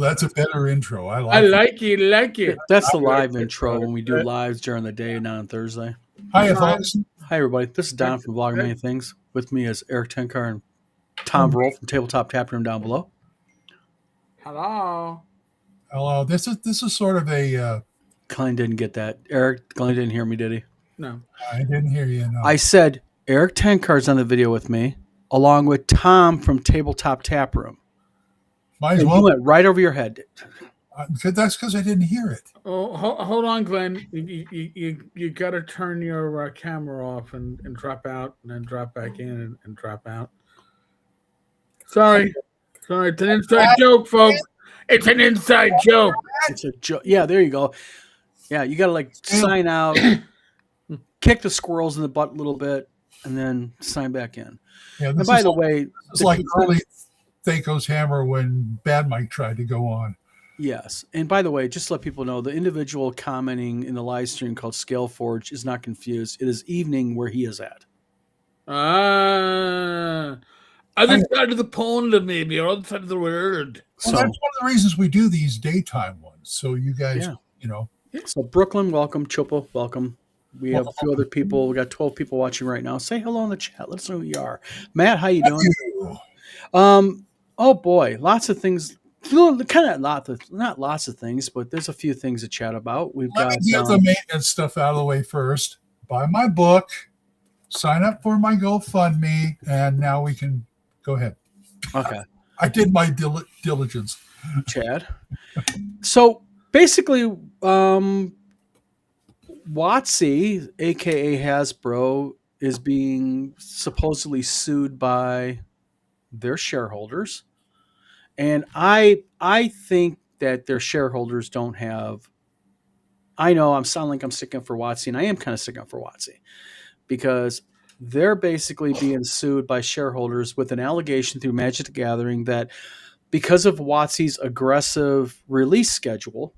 that's a better intro. I like it. That's the live intro when we do lives during the day, not on Thursday. Hi, folks. Hi, everybody. This is Don from Vlog Many Things. With me is Eric Tenkar and Tom Rolf from Tabletop Tap Room down below. Hello. Hello. This is sort of a. Glenn didn't get that. Glenn didn't hear me, did he? No. I didn't hear you. No. I said Eric Tenkar's on the video with me, along with Tom from Tabletop Tap Room. Might as well. You went right over your head. That's because I didn't hear it. Oh, hold on, Glenn. You got to turn your camera off and drop out, and then drop back in and drop out. Sorry, it's an inside joke, folks. It's an inside joke. It's a joke. Yeah, there you go. Yeah, you got to sign out, kick the squirrels in the butt a little bit, and then sign back in. Yeah, and by the way, it's like early Theo's Hammer when Bad Myke tried to go on. Yes. And by the way, just to let people know, the individual commenting in the live stream called Scaleforge is not confused. It is evening where he is at. Other side of the pond, maybe, or other side of the world. Well, that's one of the reasons we do these daytime ones. So you guys, So Brooklyn, welcome. Chopo, welcome. We have a few other people. We got 12 people watching right now. Say hello in the chat. Let us know who you are. Matt, how you doing? Oh boy, lots of things. Not lots of things, but there's a few things to chat about. Let me get the maintenance stuff out of the way first. Buy my book, sign up for my GoFundMe, and now we can go ahead. Okay. I did my diligence. Chad. So basically, WotC, aka Hasbro, is being supposedly sued by their shareholders. And I think that their shareholders don't have. I know I'm sounding like I'm sticking up for WotC, and I am kind of sticking up for WotC because they're basically being sued by shareholders with an allegation through Magic the Gathering that because of WotC's aggressive release schedule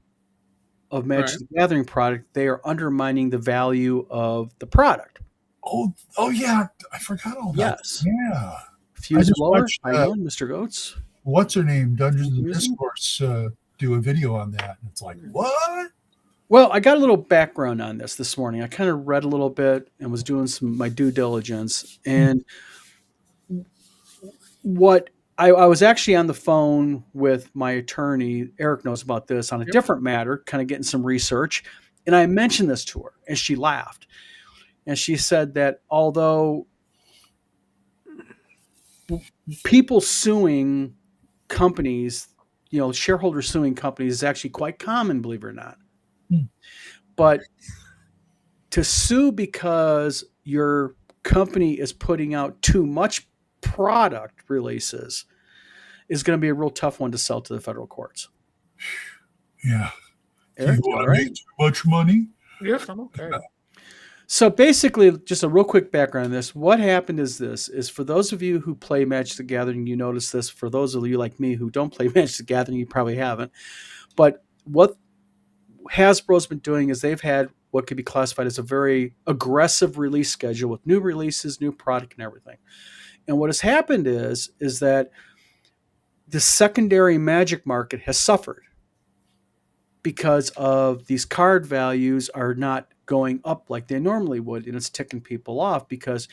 of Magic the Gathering product, they are undermining the value of the product. Oh yeah, I forgot all that. Yes. Yeah. Fuse Blower, Mr. Goats. What's her name? Dungeons and Discourse do a video on that. And it's like, what? Well, I got a little background on this morning. I kind of read a little bit and was doing my due diligence. And what I was actually on the phone with my attorney, Eric knows about this, on a different matter, kind of getting some research. And I mentioned this to her, and she laughed. And she said that although people suing companies, shareholders suing companies is actually quite common, believe it or not. But to sue because your company is putting out too much product releases is going to be a real tough one to sell to the federal courts. Yeah. Eric, do you want to make too much money? Yes, I'm okay. So basically, just a real quick background on this. What happened is for those of you who play Magic the Gathering, you notice this. For those of you like me who don't play Magic the Gathering, you probably haven't. But what Hasbro's been doing is they've had what could be classified as a very aggressive release schedule with new releases, new product, and everything. And what has happened is that the secondary Magic market has suffered because of these card values are not going up like they normally would, and it's ticking people off because,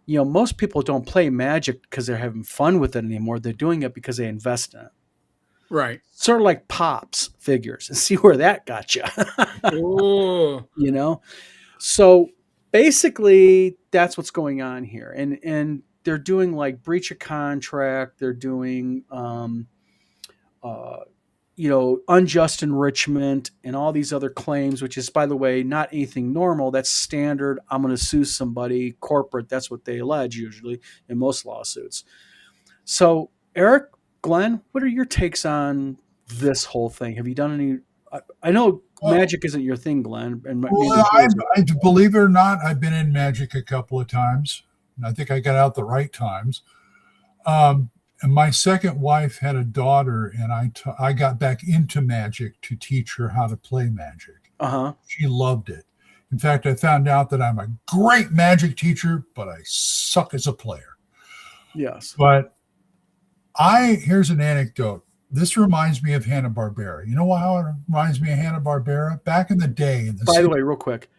most people don't play Magic because they're having fun with it anymore. They're doing it because they invest in it. Right. Sort of like Pops figures and see where that got you. So basically that's what's going on here. And they're doing like breach of contract. They're doing, unjust enrichment and all these other claims, which is, by the way, not anything normal. That's standard. I'm going to sue somebody corporate. That's what they allege usually in most lawsuits. So Eric, Glenn, what are your takes on this whole thing? Have you done any? I know Magic isn't your thing, Glenn. And I believe it or not, I've been in Magic a couple of times. And I think I got out the right times. And my second wife had a daughter, and I got back into Magic to teach her how to play Magic. She loved it. In fact, I found out that I'm a great Magic teacher, but I suck as a player. Yes. But here's an anecdote. This reminds me of Hanna-Barbera. You know how it reminds me of Hanna-Barbera? Back in the day. By the way, real quick,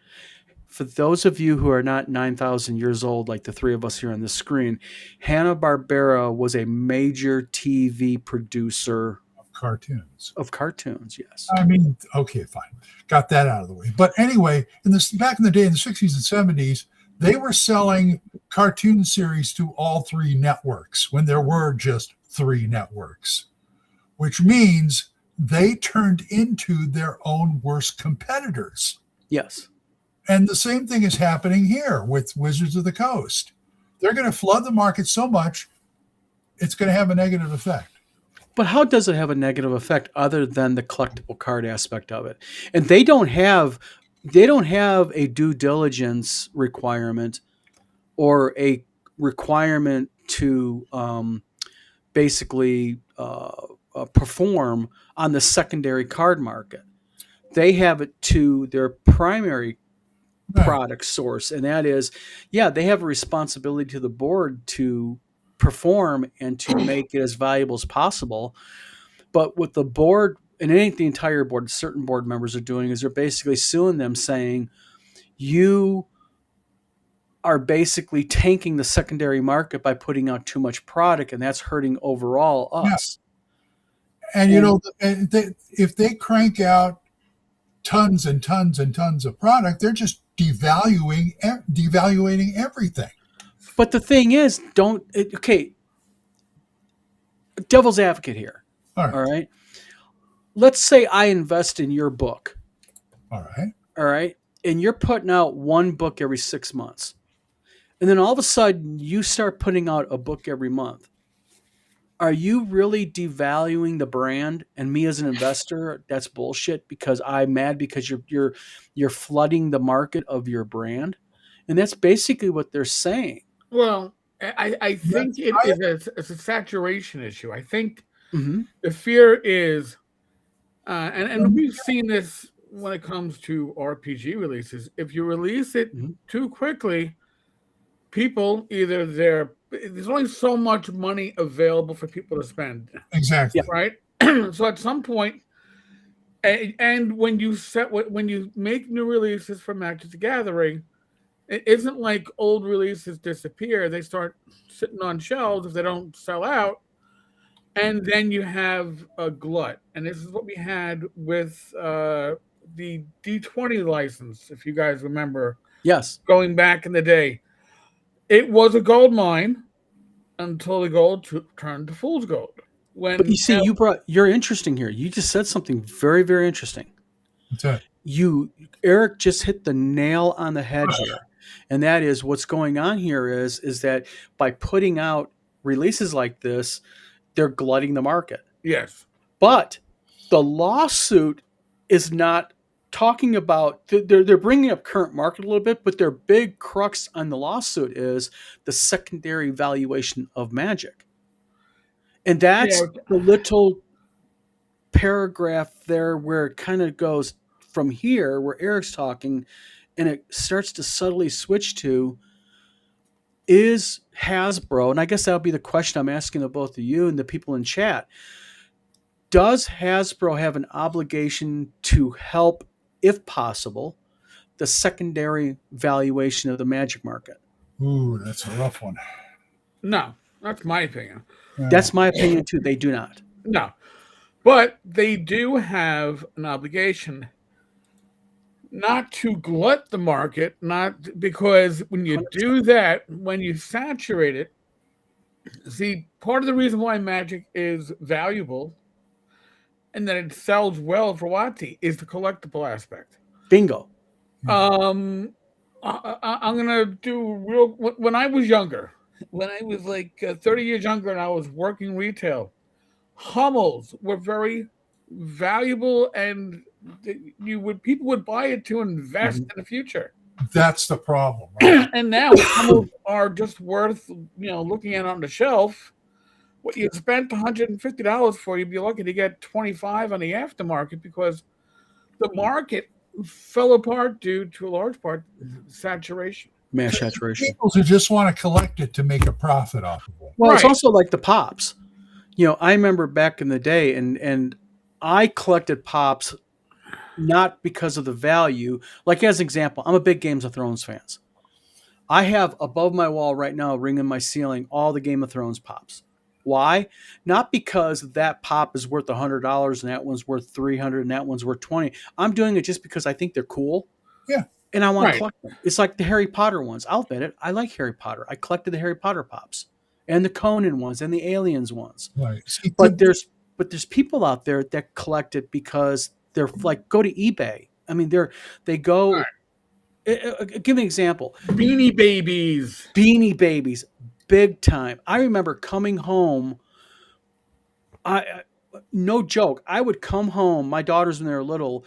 for those of you who are not 9,000 years old, like the three of us here on the screen, Hanna-Barbera was a major TV producer cartoons. Of cartoons, yes. I mean, okay, fine. Got that out of the way. But anyway, back in the day, in the 60s and 70s, they were selling cartoon series to all three networks when there were just three networks, which means they turned into their own worst competitors. Yes. And the same thing is happening here with Wizards of the Coast. They're going to flood the market so much, it's going to have a negative effect. But how does it have a negative effect other than the collectible card aspect of it? And they don't have a due diligence requirement or a requirement to basically perform on the secondary card market. They have it to their primary product source, and that is, they have a responsibility to the board to perform and to make it as valuable as possible. But what the board, and it ain't the entire board, certain board members are doing, is they're basically suing them, saying you are basically tanking the secondary market by putting out too much product, and that's hurting overall us. And you know, if they crank out tons and tons and tons of product, they're just devaluating everything. But the thing is, devil's advocate here. All right. Let's say I invest in your book. All right. And you're putting out one book every 6 months. And then all of a sudden you start putting out a book every month. Are you really devaluing the brand? And me as an investor, that's bullshit, because I'm mad because you're flooding the market of your brand. And that's basically what they're saying. Well, I think it's a saturation issue. I think the fear is, and we've seen this when it comes to RPG releases. If you release it too quickly, people there's only so much money available for people to spend. Exactly. Right. So at some point, and when you make new releases for Magic the Gathering, it isn't like old releases disappear. They start sitting on shelves if they don't sell out. And then you have a glut. And this is what we had with the D20 license, if you guys remember. Yes. Going back in the day. It was a gold mine until the gold turned to fool's gold. But you see, you're interesting here. You just said something very, very interesting. What's that? Eric just hit the nail on the head here. And that is, what's going on here is that by putting out releases like this, they're glutting the market. Yes. But the lawsuit is not talking about, they're bringing up current market a little bit, but their big crux on the lawsuit is the secondary valuation of Magic. And that's the little paragraph there where it kind of goes from here, where Eric's talking, and it starts to subtly switch to, is Hasbro, and I guess that'll be the question I'm asking of both of you and the people in chat, does Hasbro have an obligation to help, if possible, the secondary valuation of the Magic market? Ooh, that's a rough one. No, that's my opinion. That's my opinion too. They do not. No. But they do have an obligation not to glut the market, not because when you do that, when you saturate it, see, part of the reason why Magic is valuable and that it sells well for WotC is the collectible aspect. Bingo. I'm gonna do real. When I was younger, when I was like 30 years younger, and I was working retail, Hummels were very valuable, and people would buy it to invest in the future. That's the problem, right? And now Hummels are just worth, looking at on the shelf. What you spent $150 for, you'd be lucky to get $25 on the aftermarket, because the market fell apart due to a large part saturation. Mass saturation. People who just want to collect it to make a profit off of it. Well, It's also like the pops. I remember back in the day, and I collected pops not because of the value. Like, as an example, I'm a big Games of Thrones fans. I have above my wall right now, ringing my ceiling, all the Game of Thrones pops. Why? Not because that pop is worth $100 and that one's worth $300 and that one's worth $20. I'm doing it just because I think they're cool. Yeah. And I want Right. to collect them. It's like the Harry Potter ones. I'll admit it. I like Harry Potter. I collected the Harry Potter pops and the Conan ones and the Aliens ones. Right. See, But there's people out there that collect it because they're like, go to eBay. I mean, they go. Right. Give me an example. Beanie Babies. Beanie Babies, big time. I remember coming home. I no joke. I would come home. My daughters, when they were little,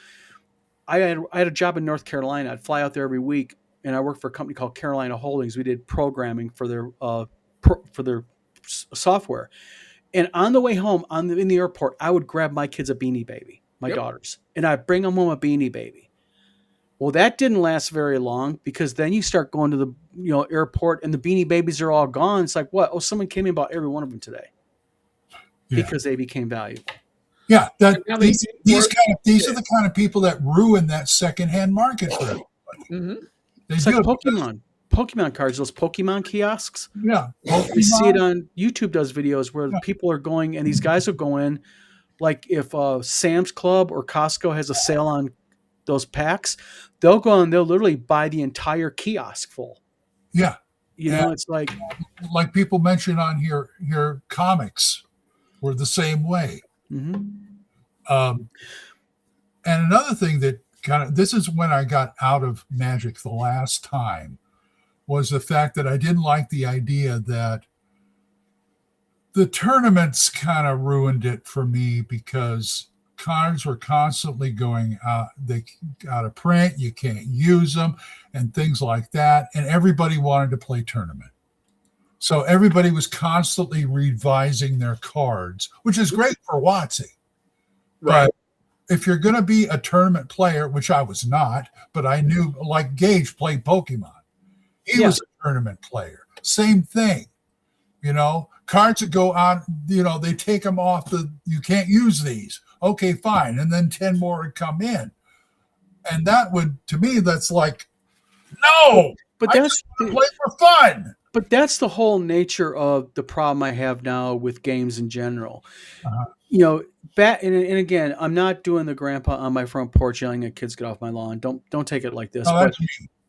I had a job in North Carolina. I'd fly out there every week, and I worked for a company called Carolina Holdings. We did programming for their software. And on the way home, in the airport, I would grab my kids a Beanie Baby, my daughters, and I'd bring them home a Beanie Baby. Well, that didn't last very long, because then you start going to the airport and the Beanie Babies are all gone. It's like, what? Oh, someone came in and bought every one of them today because they became valuable. Yeah, these these are the kind of people that ruin that secondhand market for everybody. Mm-hmm. It's like Pokemon cards, those Pokemon kiosks. Yeah, You see it on YouTube. Does videos where people are going, and these guys will go in, like if Sam's Club or Costco has a sale on those packs, they'll go and they'll literally buy the entire kiosk full. Yeah. It's like people mention on here comics were the same way. Mm-hmm. And another thing that this is when I got out of Magic the last time, was the fact that I didn't like the idea that the tournaments kind of ruined it for me, because cards were constantly going out. They out of print. You can't use them and things like that. And everybody wanted to play tournament. So everybody was constantly revising their cards, which is great for WotC. Right. But if you're going to be a tournament player, which I was not, but I knew, like Gage played Pokemon. He was a tournament player. Same thing. Cards that go out, they take them off you can't use these. Okay, fine. And then 10 more would come in. And that would, to me, that's like, no, but I that's just want to play for fun. But that's the whole nature of the problem I have now with games in general. Uh-huh. And again, I'm not doing the grandpa on my front porch yelling at kids, get off my lawn. Don't take it like this. No, but that's me.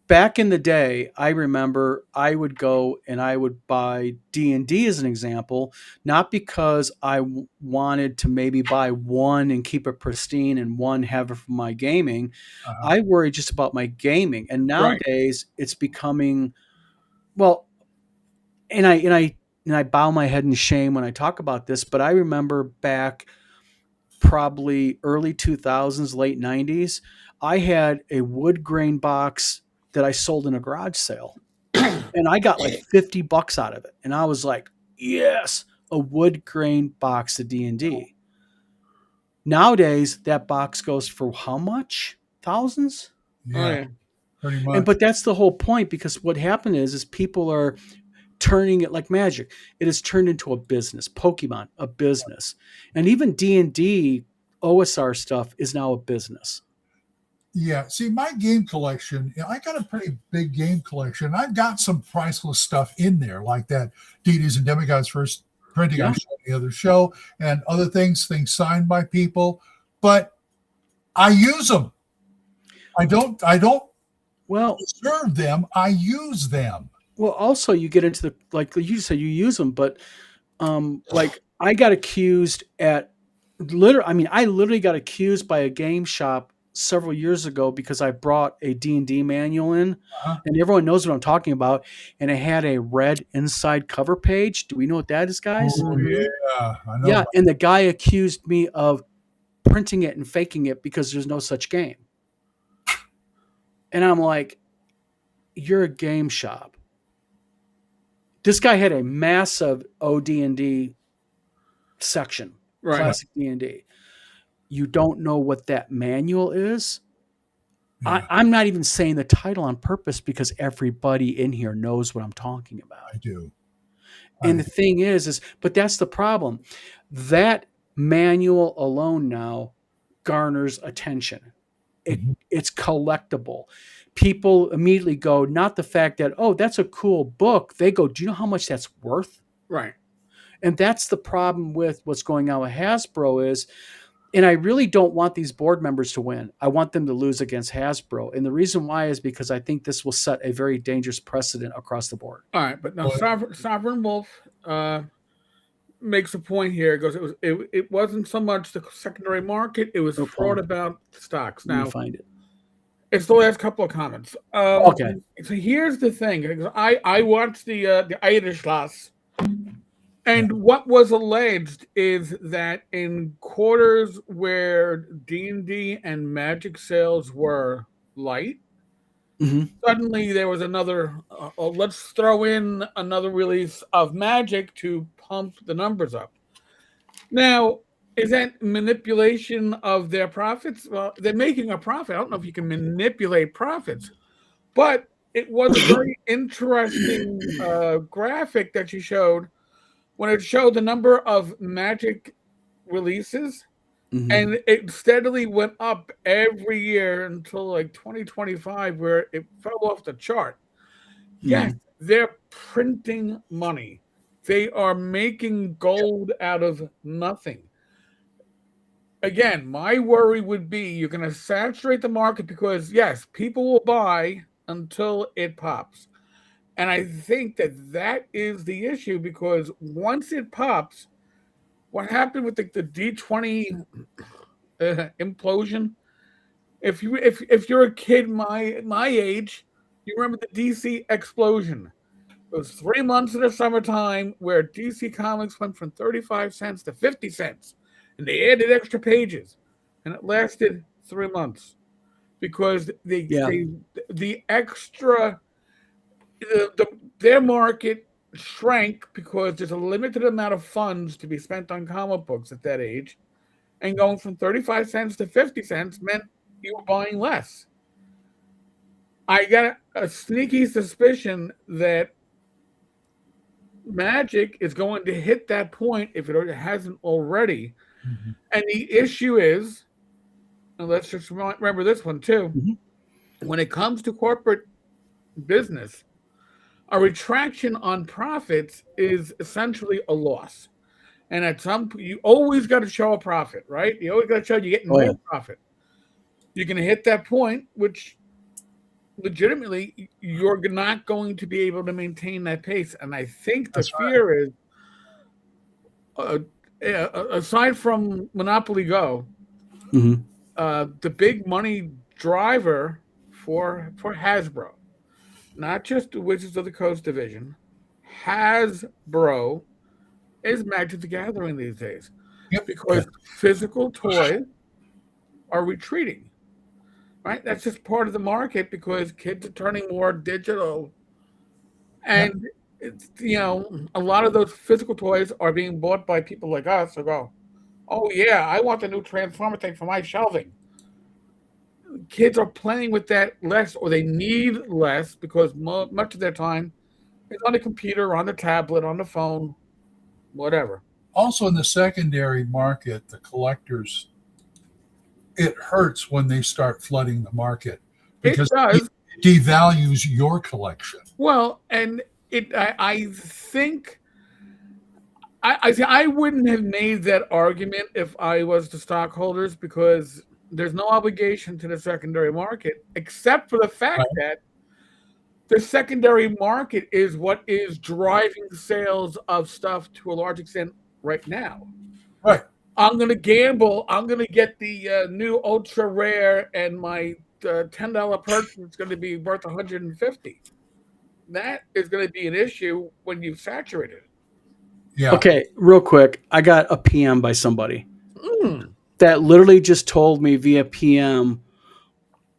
Back in the day, I remember I would go and I would buy D&D as an example, not because I wanted to maybe buy one and keep it pristine and one have it for my gaming. Uh-huh. I worry just about my gaming. And nowadays it's becoming, well, and I bow my head in shame when I talk about this, but I remember back probably early 2000s, late 90s, I had a wood grain box that I sold in a garage sale, and I got like $50 out of it. And I was like, yes, a wood grain box of D&D. Nowadays, that box goes for how much? Thousands? Yeah, pretty much. But that's the whole point, because what happened is people are turning it like magic. It has turned into a business. Pokemon, a business. And even D&D, OSR stuff is now a business. Yeah. See, my game collection, I got a pretty big game collection. I've got some priceless stuff in there, like that Deities and Demigods first printing I showed the other show, and other things signed by people. But I use them. I don't serve them. I use them. Well, also you get into like you said, you use them, but like I got accused I literally got accused by a game shop several years ago because I brought a D&D manual in, and everyone knows what I'm talking about, and it had a red inside cover page. Do we know what that is, guys? Oh, yeah, I know. Yeah, and the guy accused me of printing it and faking it because there's no such game. And I'm like, you're a game shop. This guy had a massive OD&D section, classic D&D. You don't know what that manual is? Yeah. I'm not even saying the title on purpose because everybody in here knows what I'm talking about. I do. And Right. the thing is, but that's the problem. That manual alone now garners attention. Mhm. It's collectible. People immediately go, not the fact that, oh, that's a cool book. They go, do you know how much that's worth? Right. And that's the problem with what's going on with Hasbro is, and I really don't want these board members to win. I want them to lose against Hasbro. And the reason why is because I think this will set a very dangerous precedent across the board. All right, but now Well, Sovereign Wolf makes a point here. It goes, it wasn't so much the secondary market; it was No fraud problem. about stocks. Let me Now, find it. it's the last couple of comments. Okay. So here's the thing. I watched the Eidesschloss, and what was alleged is that in quarters where D&D and Magic sales were light, Mhm. suddenly there was another. Let's throw in another release of Magic to pump the numbers up. Now, is that manipulation of their profits? Well, they're making a profit. I don't know if you can manipulate profits, but it was a very interesting graphic that you showed when it showed the number of Magic releases, Mhm. and it steadily went up every year until like 2025, where it fell off the chart. Yes, they're printing money. They are making gold out of nothing. Again, my worry would be you're going to saturate the market because, yes, people will buy until it pops. And I think that is the issue because once it pops, what happened with the D20 implosion? If you're a kid my age, you remember the DC explosion. It was 3 months in the summertime where DC Comics went from 35 cents to 50 cents, and they added extra pages, and it lasted 3 months because the extra their market shrank because there's a limited amount of funds to be spent on comic books at that age, and going from 35 cents to 50 cents meant you were buying less. I got a sneaky suspicion that Magic is going to hit that point if it hasn't already. Mhm. And the issue is, and let's just remember this one too, when it comes to corporate business, a retraction on profits is essentially a loss. And at some point, you always got to show a profit, right? You always got to show you're getting more profit. You're going to hit that point, which legitimately you're not going to be able to maintain that pace. And I think the fear is, aside from Monopoly Go, the big money driver for Hasbro, not just the Wizards of the Coast division, Hasbro is Magic the Gathering these days. Yep. Because physical toys are retreating. Right? That's just part of the market because kids are turning more digital. And it's, a lot of those physical toys are being bought by people like us who go, oh yeah, I want the new Transformer thing for my shelving. Kids are playing with that less, or they need less because much of their time is on the computer, on the tablet, on the phone, whatever. Also, in the secondary market, the collectors, it hurts when they start flooding the market because it devalues your collection. Well, and I think I wouldn't have made that argument if I was the stockholders because there's no obligation to the secondary market except for the fact that the secondary market is what is driving sales of stuff to a large extent right now. Right. I'm going to gamble. I'm going to get the new ultra rare, and my $10 purchase is going to be worth $150. That is going to be an issue when you've saturated it. Yeah. Okay, real quick. I got a PM by somebody that literally just told me via PM,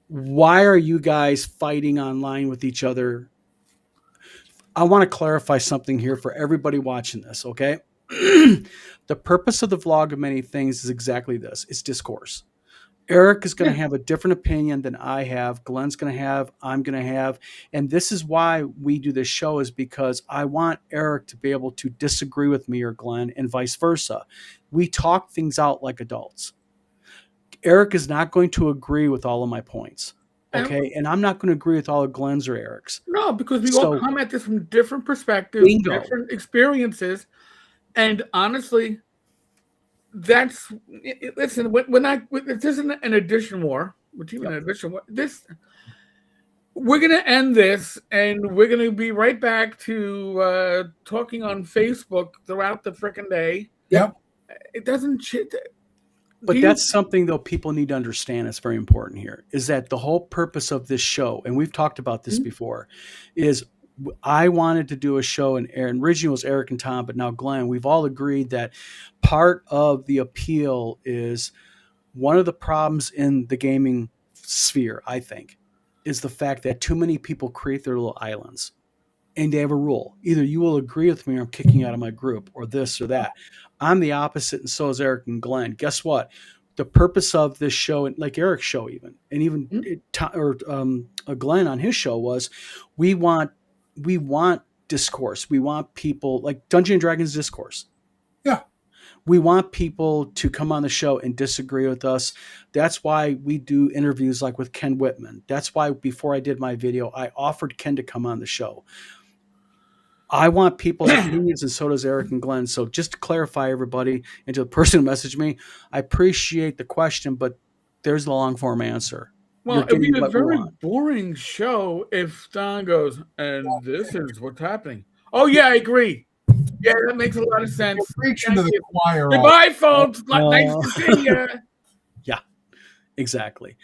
why are you guys fighting online with each other? I want to clarify something here for everybody watching this, okay? The purpose of the vlog of many things is exactly this. It's discourse. Eric is going to have a different opinion than I have. Glenn's going to have, I'm going to have. And this is why we do this show, is because I want Eric to be able to disagree with me or Glenn and vice versa. We talk things out like adults. Eric is not going to agree with all of my points. Okay. And I'm not going to agree with all of Glenn's or Eric's. No, because we all come at this from different perspectives, different experiences. And honestly, listen, if there's an edition war, which even an edition war, we're going to end this, and we're going to be right back to talking on Facebook throughout the frickin' day. Yep. It doesn't. But that's something, though, people need to understand. It's very important here, is that the whole purpose of this show, and we've talked about this before, is I wanted to do a show, and originally was Eric and Tom, but now Glenn. We've all agreed that part of the appeal is one of the problems in the gaming sphere, I think, is the fact that too many people create their little islands. And they have a rule. Either you will agree with me or I'm kicking you out of my group, or this or that. I'm the opposite, and so is Eric and Glenn. Guess what? The purpose of this show, like Eric's show even, and even Glenn on his show, was we want discourse. We want people, like Dungeons & Dragons discourse. Yeah. We want people to come on the show and disagree with us. That's why we do interviews like with Ken Whitman. That's why before I did my video, I offered Ken to come on the show. I want people's opinions, and so does Eric and Glenn. So just to clarify, everybody, and to the person who messaged me, I appreciate the question, but there's the long form answer. Well, it'd be a very boring show if Don goes, and this is what's happening. Oh, yeah, I agree. Yeah, that makes a lot of sense. Preaching to the choir. Goodbye, folks. Nice to see you. Yeah, exactly.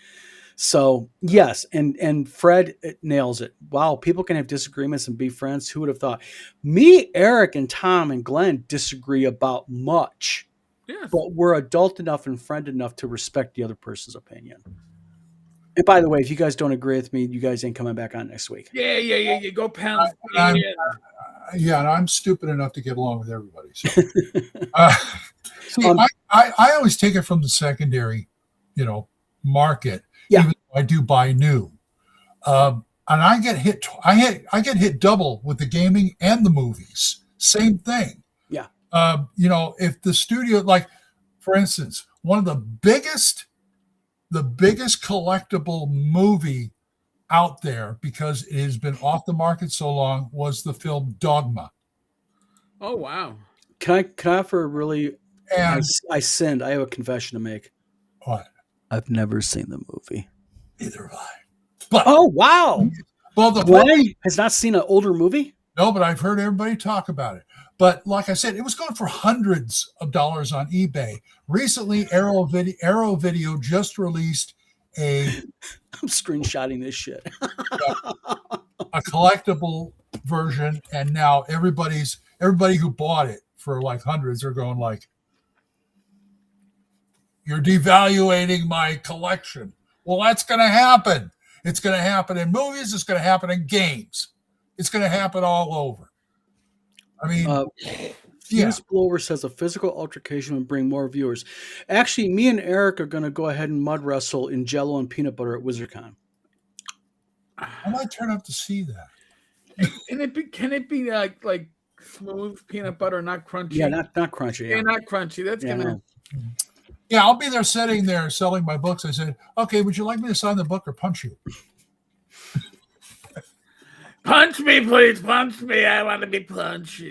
So, yes, and Fred nails it. Wow, people can have disagreements and be friends. Who would have thought? Me, Eric, and Tom and Glenn disagree about much. Yes. But we're adult enough and friend enough to respect the other person's opinion. And by the way, if you guys don't agree with me, you guys ain't coming back on next week. Yeah. Go pounds. Yeah, and I'm stupid enough to get along with everybody. So. I always take it from the secondary, market. Yeah. Even though I do buy new, and I get hit. I get hit double with the gaming and the movies. Same thing. Yeah. If the studio, like, for instance, one of the biggest collectible movie out there, because it has been off the market so long, was the film Dogma. Oh wow! Can I offer a really? And I sinned. I have a confession to make. What? I've never seen the movie. Neither have I. But oh wow! Well, Glenn has not seen an older movie. No, but I've heard everybody talk about it. But like I said, it was going for hundreds of dollars on eBay. Recently, Arrow Video just released I'm screenshotting this shit. a collectible version, and now everybody who bought it for like hundreds are going like, "You're devaluating my collection." Well, that's going to happen. It's going to happen in movies. It's going to happen in games. It's going to happen all over. I mean, Fuse Blower says a physical altercation would bring more viewers. Actually, me and Eric are going to go ahead and mud wrestle in Jello and peanut butter at WizardCon. I might turn up to see that. Can it be like smooth peanut butter, not crunchy? Yeah, not crunchy. Yeah, not crunchy. That's gonna. Yeah, I'll be there sitting there selling my books. I said, "Okay, would you like me to sign the book or punch you?" Punch me, please. Punch me. I want to be punched.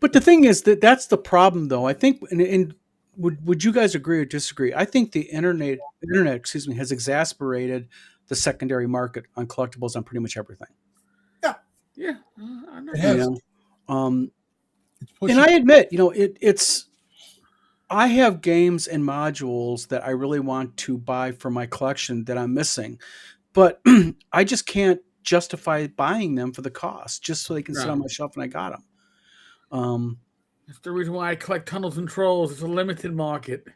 But the thing is that's the problem, though. I think, and would you guys agree or disagree? I think the internet, has exacerbated the secondary market on collectibles on pretty much everything. Yeah. I know. It has. And I admit, it's. I have games and modules that I really want to buy for my collection that I'm missing, but I just can't justify buying them for the cost just so they can sit on my shelf and I got them. That's the reason why I collect Tunnels and Trolls. It's a limited market.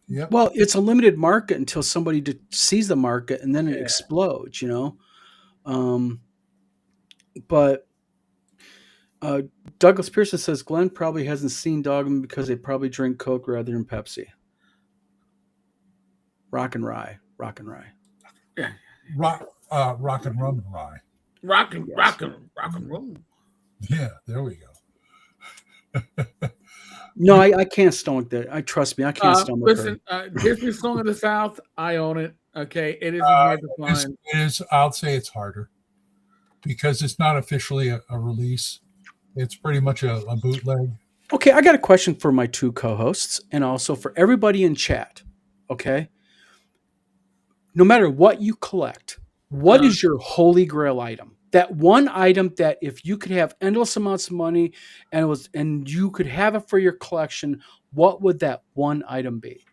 Yep. Well, it's a limited market until somebody sees the market and then it explodes, But Douglas Pearson says Glenn probably hasn't seen Dogman because they probably drink Coke rather than Pepsi. Rock and rye. Yeah. Rock and rum and rye. Rock and roll. Yeah, there we go. No, I can't stomach that. Trust me, I can't stomach Listen, History Song of the South, I own it. Okay, it isn't hard to find. It is. I'll say it's harder because it's not officially a release. It's pretty much a bootleg. Okay, I got a question for my two co-hosts and also for everybody in chat. Okay, no matter what you collect, what is your holy grail item? That one item that if you could have endless amounts of money and you could have it for your collection, what would that one item be?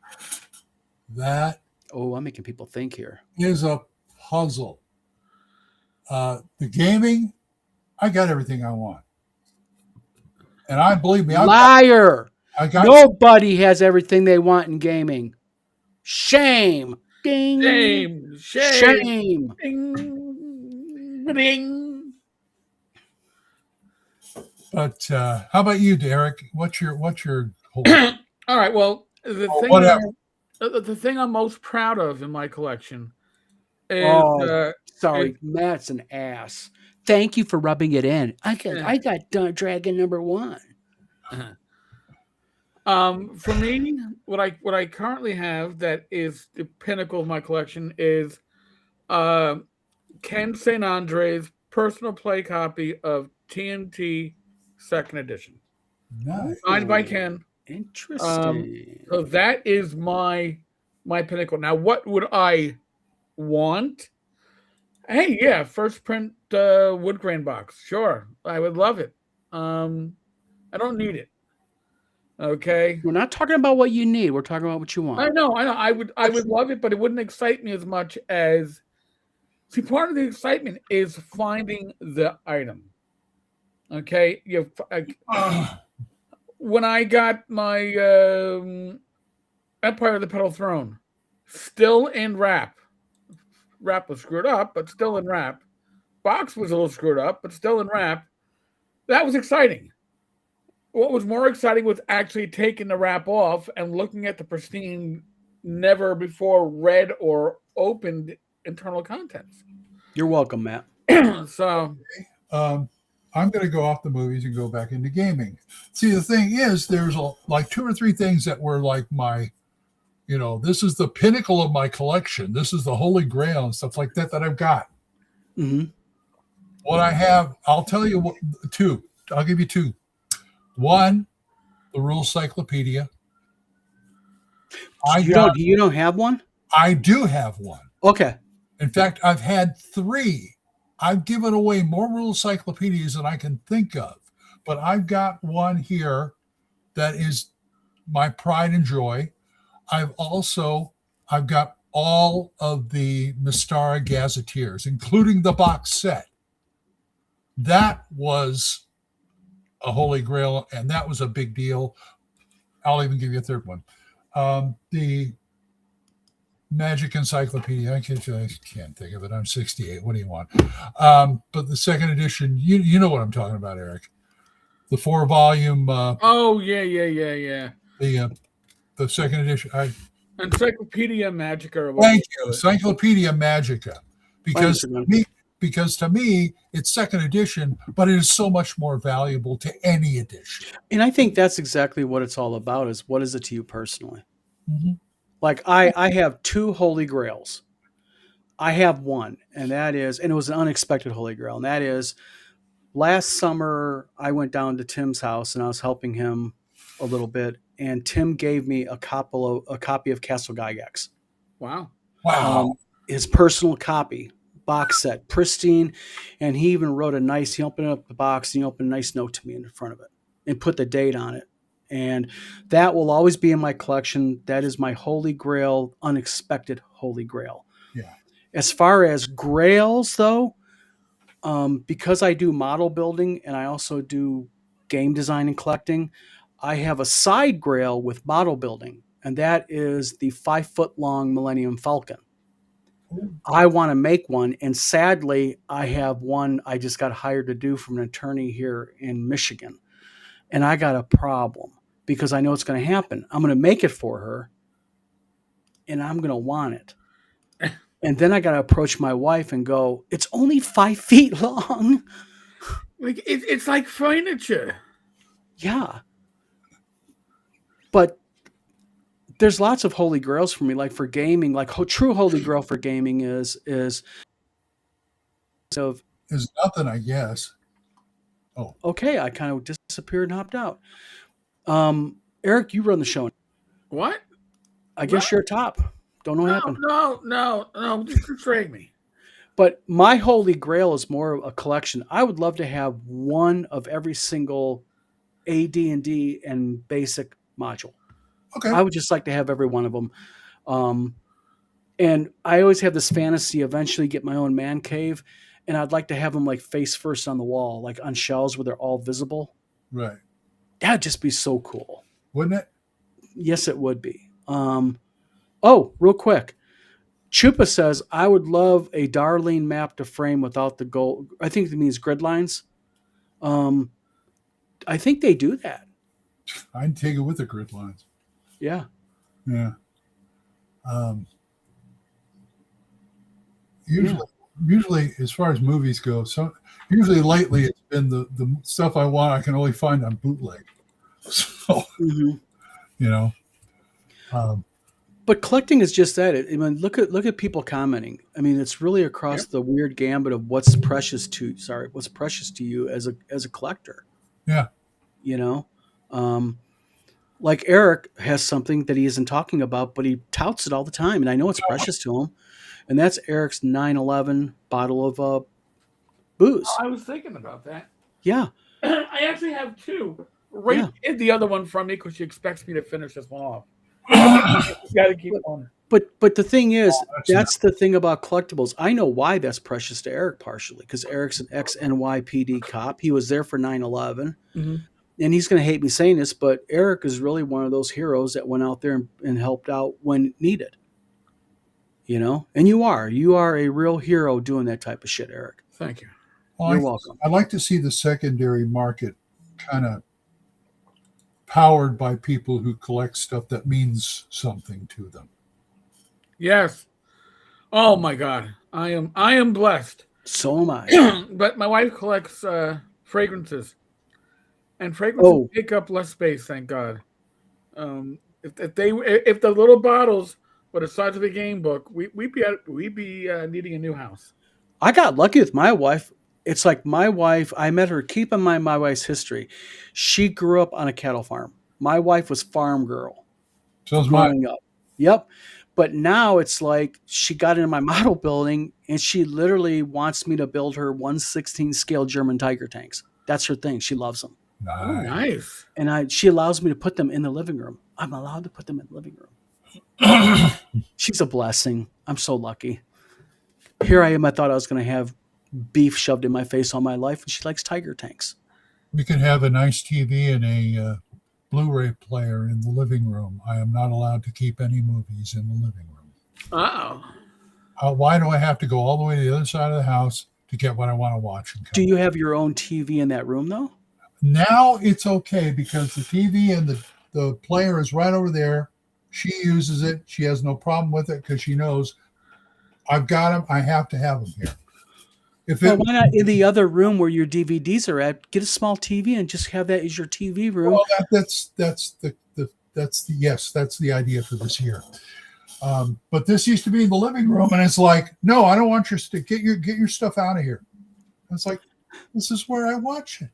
That I'm making people think here. is a puzzle. The gaming, I got everything I want. And I believe me, Liar! I got Nobody has everything they want in gaming. Shame. Ding. Shame. Ding, ding. But how about you, Derek? What's your whole All right. Well, the thing I'm most proud of in my collection is sorry, Matt's an ass. Thank you for rubbing it in. I got Dragon number 1. For me, what I currently have that is the pinnacle of my collection is Ken St. Andre's personal play copy of TNT Second Edition, nice. signed by Ken. Interesting. So that is my pinnacle. Now, what would I want? Hey, yeah, first print wood grain box. Sure, I would love it. I don't need it. Okay. We're not talking about what you need. We're talking about what you want. I know. I would love it, but it wouldn't excite me as much as. See, part of the excitement is finding the item. Okay, when I got my Empire of the Petal Throne, still in wrap. Wrap was screwed up, but still in wrap. Box was a little screwed up, but still in wrap. That was exciting. What was more exciting was actually taking the wrap off and looking at the pristine, never before read or opened internal contents. You're welcome, Matt. So, I'm going to go off the movies and go back into gaming. See, the thing is, there's like 2 or 3 things that were like my, this is the pinnacle of my collection. This is the holy grail and stuff like that I've got. Mm-hmm. What I have, I'll tell you what. 2. I'll give you 2. 1, the Rule Cyclopedia. You don't have one? I do have one. Okay. In fact, I've had 3. I've given away more Rule Encyclopedias than I can think of, but I've got one here that is my pride and joy. I've got all of the Mystara Gazetteers, including the box set. That was a holy grail, and that was a big deal. I'll even give you a third one. The Magic Encyclopedia. I can't think of it. I'm 68. What do you want? But the second edition, you know what I'm talking about, Eric. The 4-volume. yeah. The second edition. Encyclopedia Magica. Thank you, Encyclopedia Magica, because to me it's second edition, but it is so much more valuable to any edition. And I think that's exactly what it's all about. Is what is it to you personally? Mm-hmm. Like I have 2 holy grails. I have one, and it was an unexpected holy grail. And that is last summer I went down to Tim's house and I was helping him a little bit. And Tim gave me a copy of Castle Gygax. Wow. His personal copy, box set, pristine. And he even wrote he opened up the box and he opened a nice note to me in front of it and put the date on it. And that will always be in my collection. That is my holy grail, unexpected holy grail. Yeah. As far as grails, though, because I do model building and I also do game design and collecting, I have a side grail with model building, and that is the 5-foot-long Millennium Falcon. I want to make one, and sadly, I have one I just got hired to do from an attorney here in Michigan, and I got a problem. Because I know it's going to happen. I'm going to make it for her. and I'm going to want it. And then I got to approach my wife and go, it's only 5 feet long. Like it's like furniture. Yeah. But there's lots of holy grails for me. Like for gaming, like true holy grail for gaming is of There's nothing, I guess. Oh, okay. I kind of disappeared and hopped out. Eric, you run the show. What? I guess you're top. Don't know what happened. No. Just betray me. But my holy grail is more of a collection. I would love to have one of every single AD&D and basic module. okay. I would just like to have every one of them. And I always have this fantasy eventually get my own man cave, and I'd like to have them like face first on the wall, like on shelves where they're all visible. Right. That'd just be so cool. Wouldn't it? Yes, it would be. Oh, real quick. Chupa says, I would love a Darlene map to frame without the gold. I think it means grid lines. I think they do that. I'd take it with the grid lines. Yeah. Yeah. Usually, as far as movies go, usually lately it's been the stuff I want I can only find on bootleg. So, you know. But collecting is just that. I mean, look at people commenting. I mean, it's really across the weird gambit of what's precious to you as a collector. Yeah. You know, like Eric has something that he isn't talking about, but he touts it all the time, and I know it's precious to him. And that's Eric's 9/11 bottle of booze. I was thinking about that. Yeah. I actually have two. Right, hid the other one from me because she expects me to finish this one off. Got to keep on. But the thing is, that's the thing about collectibles. I know why that's precious to Eric partially, because Eric's an ex-NYPD cop. He was there for 9/11. Mm-hmm. And he's going to hate me saying this, but Eric is really one of those heroes that went out there and helped out when needed. You know? And you are a real hero doing that type of shit, Eric. Thank you. You're welcome. I'd like to see the secondary market kind of powered by people who collect stuff that means something to them. Yes. Oh my God. I am blessed. So am I. But my wife collects fragrances. And fragrances take up less space, thank God. If the little bottles were the size of a game book, we'd be needing a new house. I got lucky with my wife. It's like my wife, I met her, keep in mind my wife's history. She grew up on a cattle farm. My wife was farm girl. So's mine. Up. Yep. But now it's like she got into my model building and she literally wants me to build her 1/16 scale German Tiger tanks. That's her thing. She loves them. Nice. Oh, nice. And she allows me to put them in the living room. I'm allowed to put them in the living room. She's a blessing. I'm so lucky. Here I am. I thought I was going to have beef shoved in my face all my life, and she likes tiger tanks. We could have a nice TV and a Blu-ray player in the living room. I am not allowed to keep any movies in the living room. Oh. Why do I have to go all the way to the other side of the house to get what I want to watch? Do you have your own TV in that room, though? Now it's okay because the TV and the player is right over there. She uses it. She has no problem with it because she knows I've got them. I have to have them here. Why not in the other room where your DVDs are at? Get a small TV and just have that as your TV room. Well, that's the idea for this year. But this used to be in the living room, and it's like, no, I don't want your stick. Get your stuff out of here. And it's like, this is where I watch it.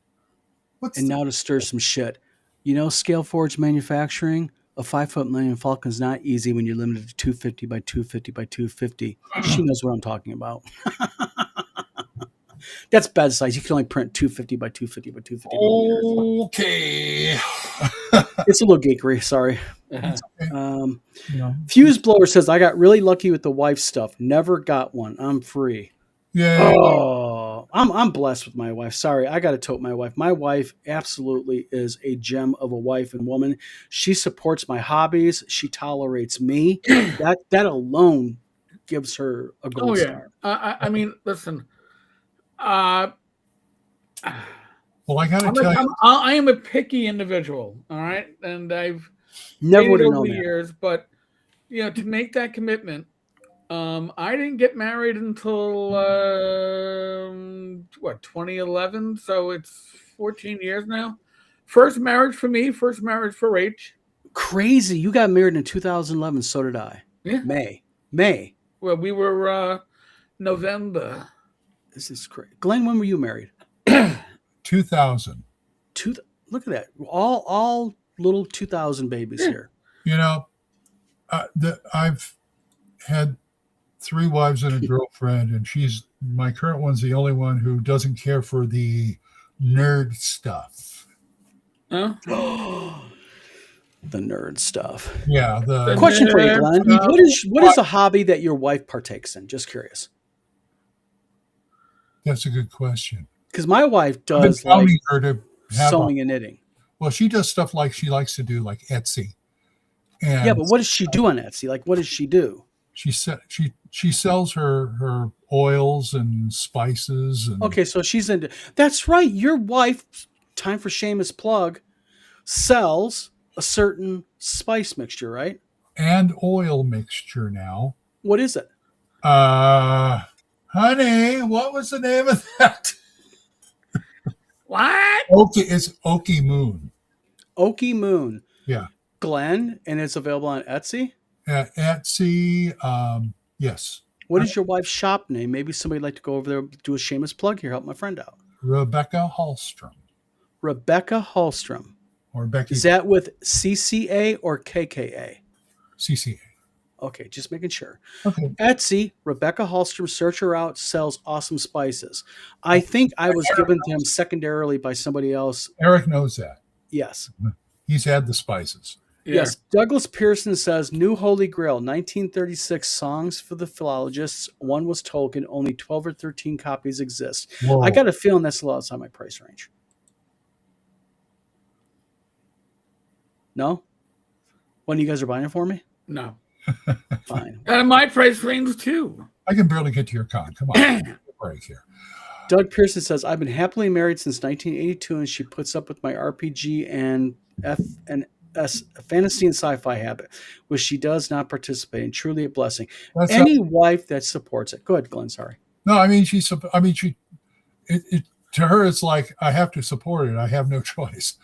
Now to stir some shit. You know, scale forge manufacturing, a 5-foot Millennium Falcon is not easy when you're limited to 250 by 250 by 250. She knows what I'm talking about. That's bed size. You can only print 250 by 250 by 250. Okay. It's a little geekery. Sorry. Fuse Blower says, I got really lucky with the wife stuff. Never got one. I'm free. Yeah. Oh, I'm blessed with my wife. Sorry, I got to tote my wife. My wife absolutely is a gem of a wife and woman. She supports my hobbies. She tolerates me. That alone gives her a gold star. I mean, listen. Well, I got to tell you, I am a picky individual. All right, and I've never would have known known years, but to make that commitment. I didn't get married until 2011, so it's 14 years now. First marriage for me, first marriage for Rach. Crazy. You got married in 2011. So did I. Yeah. May. Well, we were November. This is crazy. Glenn, when were you married? 2000. Look at that. All little 2000 babies here. You know, I've had 3 wives and a girlfriend, and my current one's the only one who doesn't care for the nerd stuff. Huh? The nerd stuff. Yeah. The Question for you, Glenn. What is a hobby that your wife partakes in? Just curious. That's a good question. Because my wife does I've been telling her to have sewing and knitting. Well, she does stuff like she likes to do, like Etsy. And yeah, but what does she do on Etsy? Like, what does she do? She sells her oils and spices. And okay, so she's into. That's right. Your wife, time for shameless plug, sells a certain spice mixture, right? And oil mixture now. What is it? Honey, what was the name of that? What? It's Okie Moon. Okie Moon. Yeah. Glenn, and it's available on Etsy? Etsy, yes. What is your wife's shop name? Maybe somebody'd like to go over there, do a shameless plug here, help my friend out. Rebecca Hallstrom. Rebecca Hallstrom. Or Becky. Is that with CCA or KKA? CCA. Okay, just making sure. Okay. Etsy, Rebecca Hallstrom, search her out, sells awesome spices. I think I was given to him secondarily by somebody else. Eric knows that. Yes. He's had the spices. Yeah. Yes. Douglas Pearson says, New Holy Grail, 1936 songs for the philologists. One was Tolkien. Only 12 or 13 copies exist. Whoa. I got a feeling that's a lot outside my price range. No? One of you guys are buying it for me? No. Fine. My price range too. I can barely get to your con. Come on. Break here. Doug Pearson says, I've been happily married since 1982, and she puts up with my RPG and fantasy and sci-fi habit, which she does not participate in. Truly a blessing. Any wife that supports it. Go ahead, Glenn. Sorry. No, I mean, to her, it's like, I have to support it. I have no choice.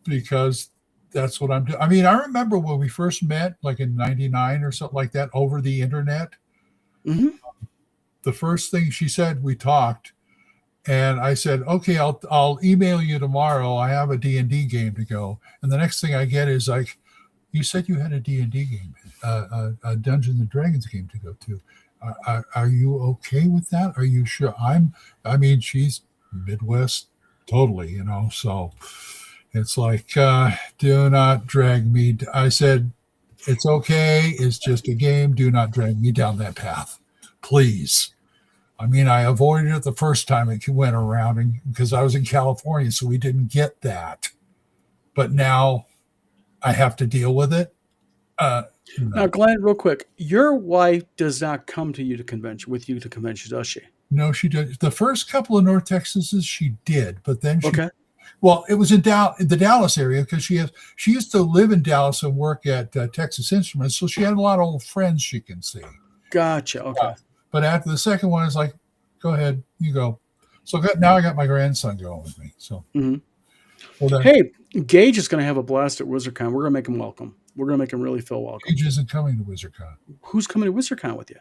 Because that's what I'm doing. I mean, I remember when we first met, like in 99 or something like that, over the internet. Mm-hmm. The first thing she said, we talked, and I said, okay, I'll email you tomorrow. I have a D&D game to go. And the next thing I get is like, you said you had a D&D game, a Dungeons and Dragons game to go to. Are you okay with that? Are you sure? She's Midwest, totally, so it's like, do not drag me. I said, it's okay. It's just a game. Do not drag me down that path, please. I avoided it the first time it went around because I was in California, so we didn't get that. But now I have to deal with it. No. Now, Glenn, real quick, your wife does not come to you to convention, does she? No, she did. The first couple of North Texases, she did, but then she. Okay. Well, it was in the Dallas area because she used to live in Dallas and work at Texas Instruments, so she had a lot of old friends she can see. Gotcha. Okay. But after the second one, it's like, go ahead, you go. So now I got my grandson going with me. So, hey, Gage is going to have a blast at WizardCon. We're going to make him welcome. We're going to make him really feel welcome. Gage isn't coming to WizardCon. Who's coming to WizardCon with you?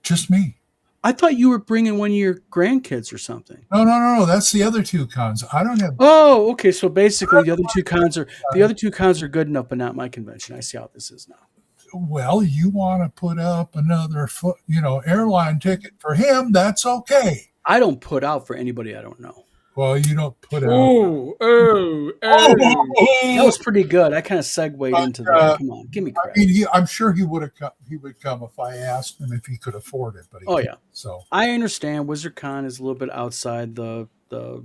Just me. I thought you were bringing one of your grandkids or something. No. That's the other 2 cons. I don't have. Oh, okay. So basically, the other two cons are good enough, but not my convention. I see how this is now. Well, you want to put up another airline ticket for him? That's okay. I don't put out for anybody I don't know. Well, you don't put out. Oh. That was pretty good. I kind of segued into that. Come on, give me credit. I'm sure he would have come. He would come if I asked him if he could afford it. But he yeah. So I understand. WizardCon is a little bit outside the. Oh,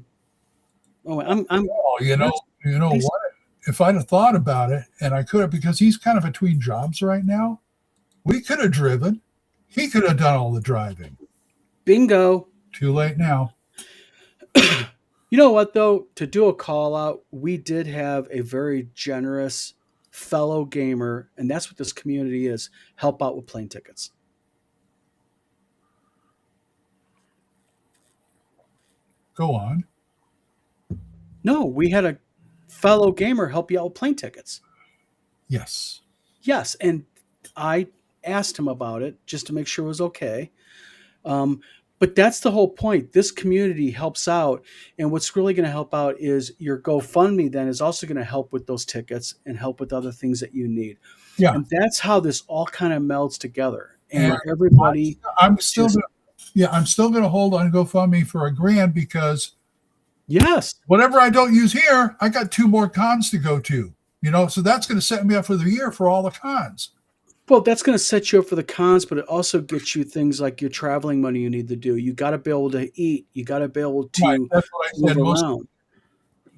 I'm. Well, you know what? If I'd have thought about it, and I could have, because he's kind of between jobs right now, we could have driven. He could have done all the driving. Bingo. Too late now. You know what, though? To do a call out, we did have a very generous fellow gamer, and that's what this community is, help out with plane tickets. Go on. No, we had a fellow gamer help you out with plane tickets. Yes. Yes, and I asked him about it just to make sure it was okay. But that's the whole point. This community helps out, and what's really going to help out is your GoFundMe then is also going to help with those tickets and help with other things that you need. Yeah. And that's how this all kind of melds together. And And everybody, I'm still going to hold on GoFundMe for $1,000 because yes, whatever I don't use here, I got 2 more cons to go to. So that's going to set me up for the year for all the cons. well, that's going to set you up for the cons, but it also gets you things like your traveling money you need to do. You got to be able to eat. You got to be able to Right, that's what I said. move around.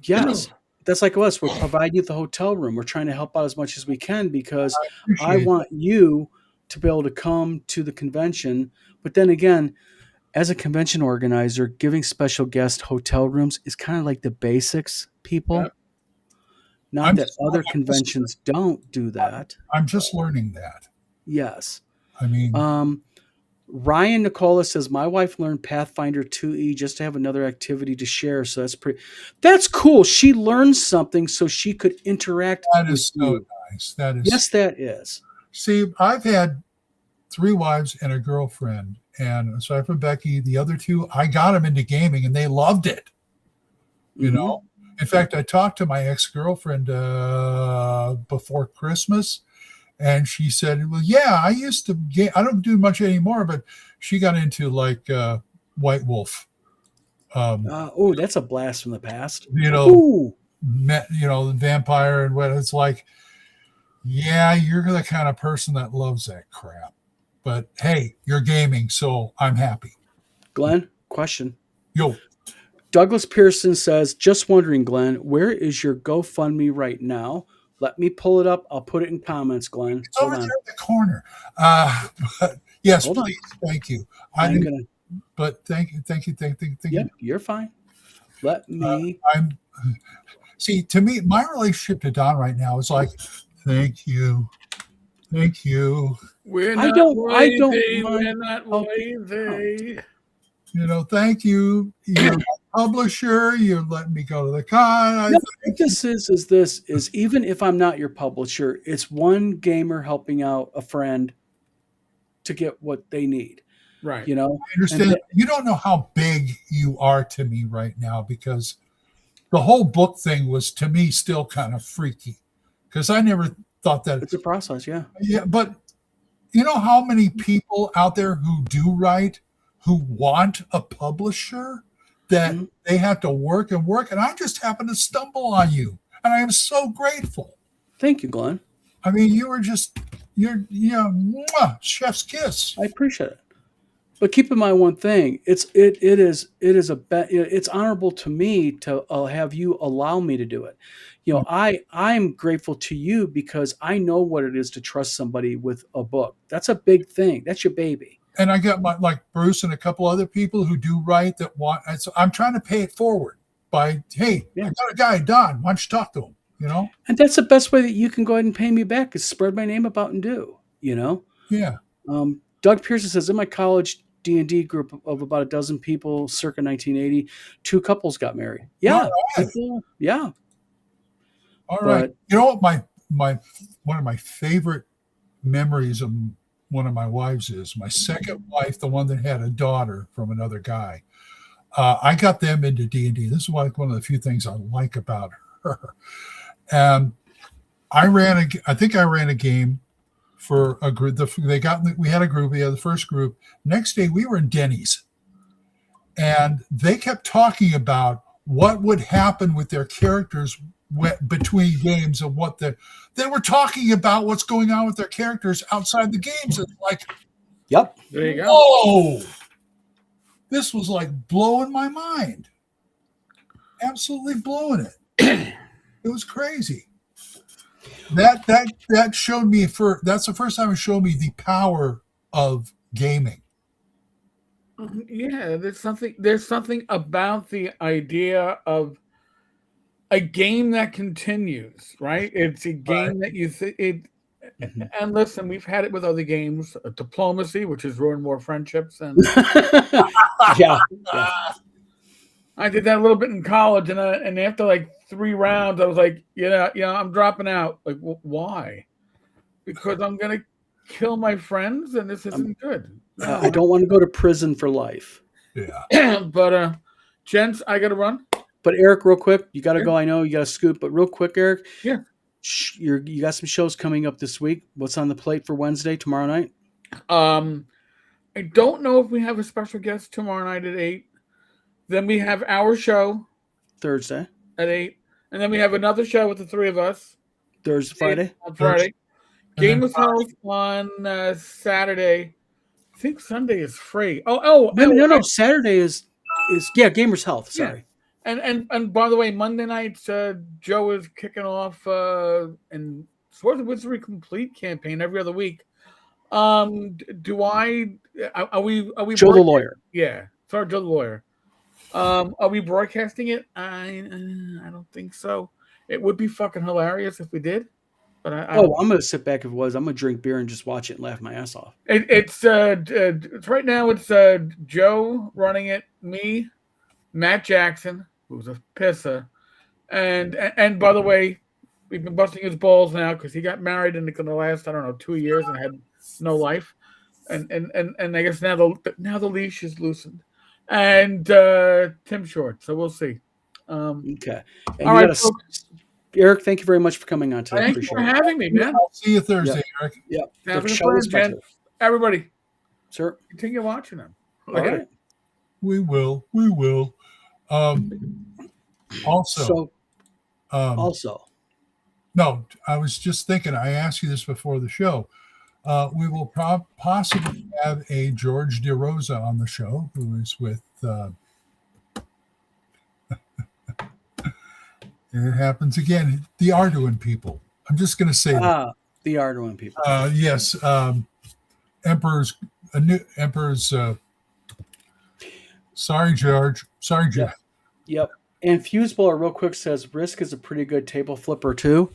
Yes. That's like us. We'll provide you the hotel room. We're trying to help out as much as we can because I want you to be able to come to the convention. But then again, as a convention organizer, giving special guest hotel rooms is kind of like the basics, people. Yep. Not that other conventions don't do that. I'm just learning that. Yes. I mean, Ryan Nicola says, my wife learned Pathfinder 2E just to have another activity to share. So that's cool. She learned something so she could interact. that is so nice. That is. Yes, that is. See, I've had 3 wives and a girlfriend. And aside from Becky, the other 2, I got them into gaming and they loved it. In fact, I talked to my ex-girlfriend before Christmas, and she said, well, yeah, I used to game. I don't do much anymore, but she got into like White Wolf. That's a blast from the past. The vampire and what it's like. Yeah, you're the kind of person that loves that crap. But hey, you're gaming, so I'm happy. Glenn, question. Yo. Douglas Pearson says, just wondering, Glenn, where is your GoFundMe right now? Let me pull it up. I'll put it in comments, Glenn. It's over there in the corner. But yes, Hold on. please. Thank you. But thank you. Yep, you're fine. Let me. See, to me, my relationship to Don right now is like, thank you. We're I not don't lazy. mind. We're not lazy. Thank you. You're my publisher. You're letting me go to the con. What this is even if I'm not your publisher, it's one gamer helping out a friend to get what they need. Right. I understand. You don't know how big you are to me right now because the whole book thing was to me still kind of freaky because I never thought that. It's a process, yeah. Yeah, but you know how many people out there who do write who want a publisher that they have to work, and I just happened to stumble on you, and I am so grateful. Thank you, Glenn. I mean, you're chef's kiss. I appreciate it. But keep in mind one thing: it's honorable to me to have you allow me to do it. I'm grateful to you because I know what it is to trust somebody with a book. That's a big thing. That's your baby. And I got like Bruce and a couple other people who do write that want. So I'm trying to pay it forward by, hey, I got a guy, Don. Why don't you talk to him? And that's the best way that you can go ahead and pay me back is spread my name about and do. Yeah. Doug Pearson says in my college D&D group of about a dozen people, circa 1980, 2 couples got married. Yeah, yeah. All right. You know what? My one of my favorite memories of one of my wives is my second wife, the one that had a daughter from another guy. I got them into D&D. This is like one of the few things I like about her. And I think I ran a game for a group. We had a group. We had the first group. Next day we were in Denny's, and they kept talking about what would happen with their characters between games and they were talking about what's going on with their characters outside the games. It's like, yep, there you go. Whoa, this was like blowing my mind. Absolutely blowing it. It was crazy. That showed me that's the first time it showed me the power of gaming. Yeah, there's something about the idea of a game that continues, right? It's a game that you think it. Mhm. And listen, we've had it with other games, diplomacy, which has ruined more friendships, and yeah. I did that a little bit in college, and after like 3 rounds, I was like, I'm dropping out. Like, why? Because I'm gonna kill my friends, and this isn't good. I don't want to go to prison for life. Yeah. But gents, I gotta run. But Eric, real quick, you got to Yeah. go. I know you got to scoop, but real quick, Eric. Yeah. You got some shows coming up this week. What's on the plate for Wednesday, tomorrow night? I don't know if we have a special guest tomorrow night at 8. Then we have our show Thursday. at 8, and then we have another show with the 3 of us. Thursday, Friday. On Friday. And Game then of Health on Saturday. I think Sunday is free. No. Saturday is Gamers Health. Sorry. And by the way, Monday nights Joe is kicking off and Swords of Wizardry Complete campaign every other week. Are we Joe the lawyer? Yeah, sorry, Joe the lawyer. Are we broadcasting it? I don't think so. It would be fucking hilarious if we did. But I'm gonna sit back if it was. I'm gonna drink beer and just watch it and laugh my ass off. It's right now. It's Joe running it, me, Matt Jackson, who's a pisser, and by the way, we've been busting his balls now because he got married in the last 2 years and had no life, and I guess now the leash is loosened, and Tim Short. So we'll see. Okay. And all right, folks. Eric, thank you very much for coming on today. Thank you for having me, man. I'll see you Thursday, Eric. Yeah. Have a good plan, everybody. Sir. Continue watching them. All right. We will. Also. No, I was just thinking, I asked you this before the show. We will possibly have a George DeRosa on the show, who is with it happens again. The Arduin people. I'm just going to say that. The Arduin people. Yes. Emperor's. Sorry, George. Sorry, Jeff. Yep. And Fuseball real quick says Risk is a pretty good table flipper too.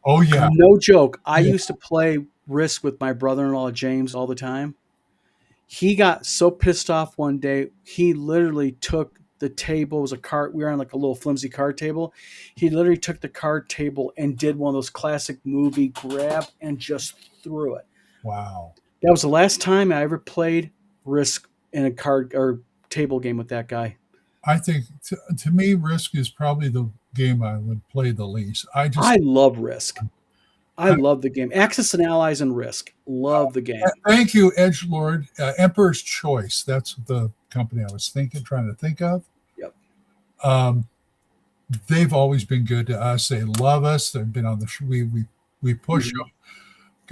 Oh yeah. No joke. I used to play Risk with my brother-in-law James all the time. He got so pissed off one day, he literally took the table. It was a card. We were on like a little flimsy card table. He literally took the card table and did one of those classic movie grab and just threw it. Wow. That was the last time I ever played Risk in a card or table game with that guy. I think to me, Risk is probably the game I would play the least. I love Risk. I love the game. Axis and Allies and Risk. Love the game. Thank you, Edgelord. Emperor's Choice. That's the company I was trying to think of. Yep. They've always been good to us. They love us. They've been on the show. We push them.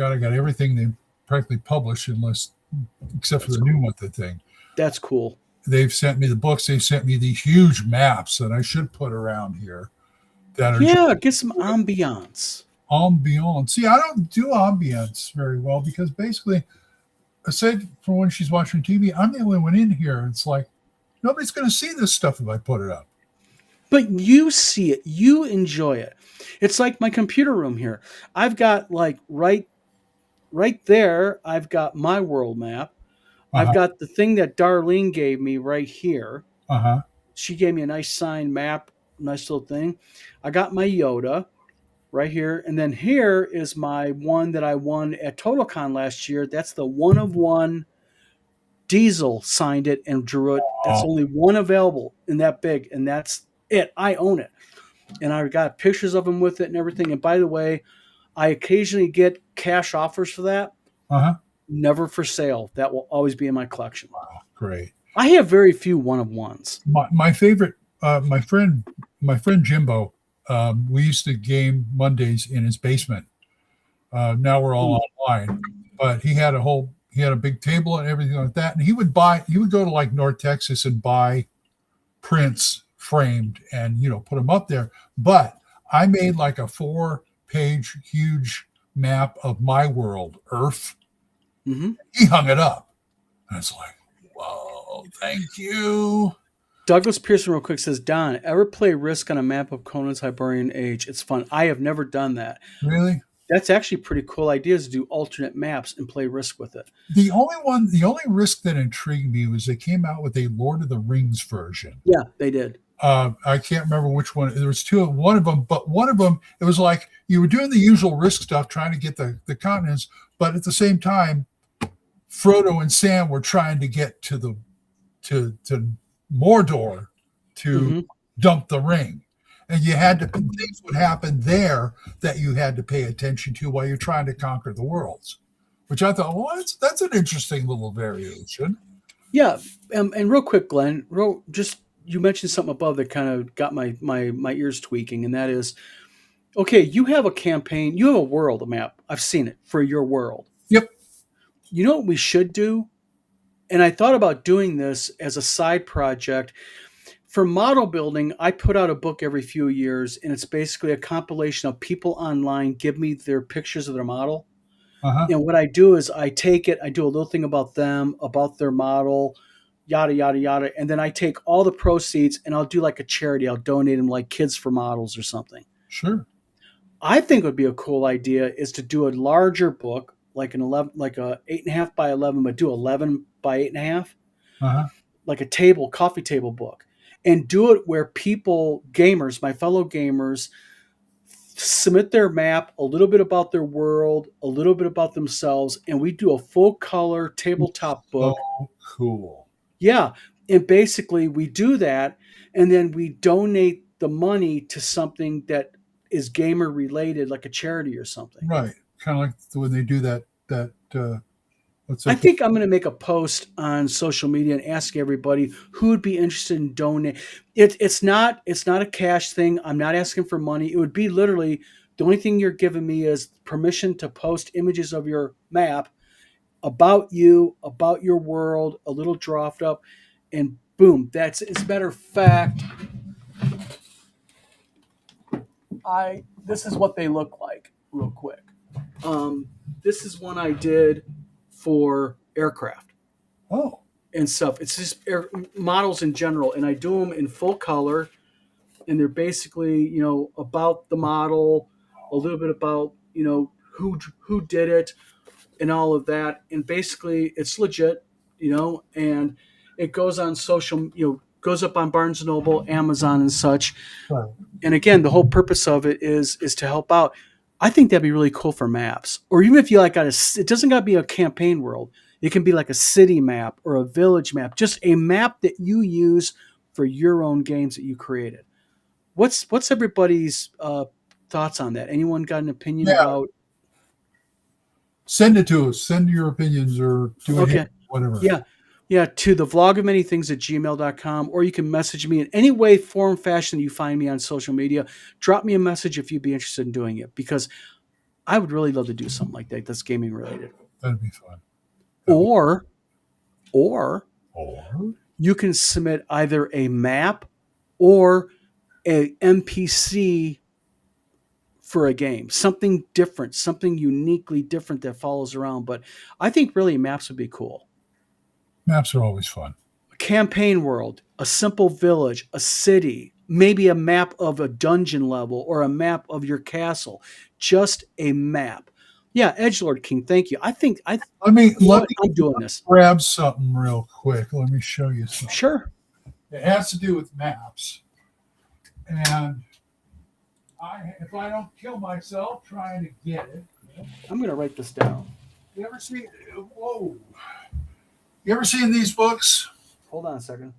I got everything they practically published, except for the new one thing. That's cool. They've sent me the books. They sent me these huge maps that I should put around here. Get some ambiance. Ambiance. See, I don't do ambience very well because basically, aside from when she's watching TV, I'm the only one in here. It's like nobody's going to see this stuff if I put it up. But you see it. You enjoy it. It's like my computer room here. I've got like right there. I've got my world map. I've got the thing that Darlene gave me right here. She gave me a nice signed map, nice little thing. I got my Yoda right here. And then here is my one that I won at TotalCon last year. That's the 1-of-1. Diesel signed it and drew it. That's only one available in that big. And that's it. I own it. And I got pictures of him with it and everything. And by the way, I occasionally get cash offers for that. Never for sale. That will always be in my collection. Wow, great. I have very few 1-of-1s. My favorite, my friend Jimbo. We used to game Mondays in his basement. Now we're all online, but he had a big table and everything like that. And he would go to like North Texas and buy prints framed and put them up there. But I made like a 4-page huge map of my world, Earth. He hung it up. And it's like, whoa, thank you. Douglas Pearson real quick says, Don, ever play Risk on a map of Conan's Hibernian Age? It's fun. I have never done that. Really? That's actually a pretty cool idea, is to do alternate maps and play Risk with it. The only Risk that intrigued me was they came out with a Lord of the Rings version. Yeah, they did. I can't remember which one. There was two. One of them, it was like you were doing the usual Risk stuff, trying to get the continents, but at the same time, Frodo and Sam were trying to get to Mordor to dump the ring. And you had to, things would happen there that you had to pay attention to while you're trying to conquer the worlds, which I thought, well, that's an interesting little variation. Yeah. And real quick, Glenn, you mentioned something above that kind of got my ears tweaking. And that is, okay, you have a campaign, you have a world, a map. I've seen it for your world. Yep. You know what we should do? And I thought about doing this as a side project. For model building, I put out a book every few years, and it's basically a compilation of people online give me their pictures of their model. And what I do is I take it, I do a little thing about them, about their model, yada, yada, yada. And then I take all the proceeds and I'll do like a charity. I'll donate them like Kids for Models or something. Sure. I think would be a cool idea is to do a larger book, like an 11, like a 8.5 by 11, but do 11 by 8.5, like a coffee table book, and do it where people, gamers, my fellow gamers, submit their map, a little bit about their world, a little bit about themselves, and we do a full color tabletop book. Oh, cool. Yeah. And basically we do that, and then we donate the money to something that is gamer related, like a charity or something. Right. Kind of like when they do that I think I'm going to make a post on social media and ask everybody who would be interested in donating. It's not a cash thing. I'm not asking for money. It would be literally the only thing you're giving me is permission to post images of your map, about you, about your world, a little draft up, and boom. As a matter of fact, this is what they look like real quick. This is one I did for aircraft and stuff. It's just models in general, and I do them in full color, and they're basically, about the model, a little bit about, who did it and all of that. And basically it's legit, and it goes on social, goes up on Barnes & Noble, Amazon and such. Right. And again, the whole purpose of it is to help out. I think that'd be really cool for maps, or even if you it doesn't got to be a campaign world. It can be like a city map or a village map, just a map that you use for your own games that you created. What's everybody's thoughts on that? Anyone got an opinion about? Send it to us. Send your opinions or do it here, whatever. Yeah, to the vlogofmanythings@gmail.com, or you can message me in any way, form, fashion that you find me on social media. Drop me a message if you'd be interested in doing it, because I would really love to do something like that that's gaming related. That'd be fun. Or you can submit either a map or a NPC for a game, something different, something uniquely different that follows around. But I think really maps would be cool. Maps are always fun. A campaign world, a simple village, a city, maybe a map of a dungeon level or a map of your castle. Just a map. Yeah, Edgelord King, thank you. I'm doing this. Grab something real quick. Let me show you something. Sure. It has to do with maps. And if I don't kill myself trying to get it. I'm going to write this down. You ever seen these books? Hold on a second.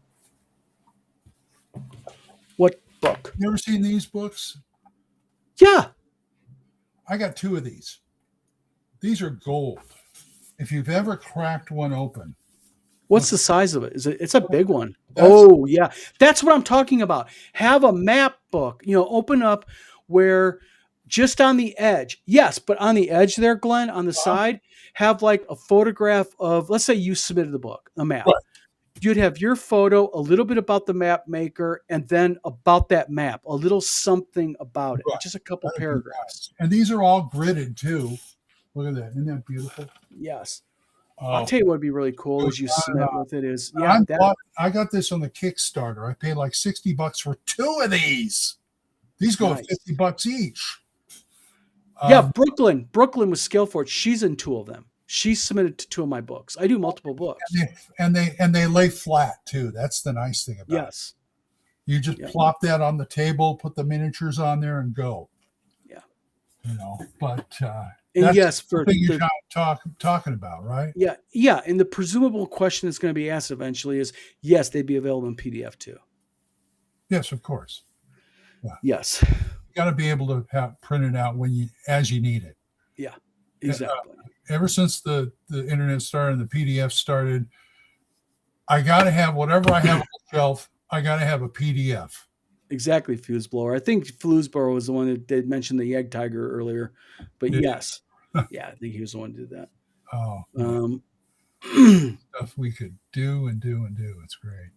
What book? You ever seen these books? Yeah. I got 2 of these. These are gold. If you've ever cracked one open. What's the size of it? It's a big one. Oh, yeah. That's what I'm talking about. Have a map book, open up where just on the edge. Yes, but on the edge there, Glenn, on the side, have like a photograph of, let's say you submitted the book, a map. Right. You'd have your photo, a little bit about the map maker, and then about that map, a little something about it. Right. Just a couple paragraphs. And these are all gridded too. Look at that. Isn't that beautiful? Yes. I'll tell you what would be really cool as you submit with it is, I got this on the Kickstarter. I paid like $60 for 2 of these. These go Nice. $50 each. Brooklyn with Scalefort. She's in 2 of them. She submitted to 2 of my books. I do multiple books. And they lay flat too. That's the nice thing about it. You just plop that on the table, put the miniatures on there, and go. Yeah. You know, but and that's yes, for the thing you're talking about, right? Yeah, yeah. And the presumable question that's going to be asked eventually is, yes, they'd be available in PDF too. Yes, of course. Yeah. Yes. You got to be able to have printed out as you need it. Yeah, exactly. Ever since the internet started and the PDF started, I got to have whatever I have on the shelf. I got to have a PDF. Exactly, Fuse Blower. I think Fluseborough was the one that did mention the Egg Tiger earlier, but yes, yeah, I think he was the one who did that. Stuff we could do and do and do. It's great.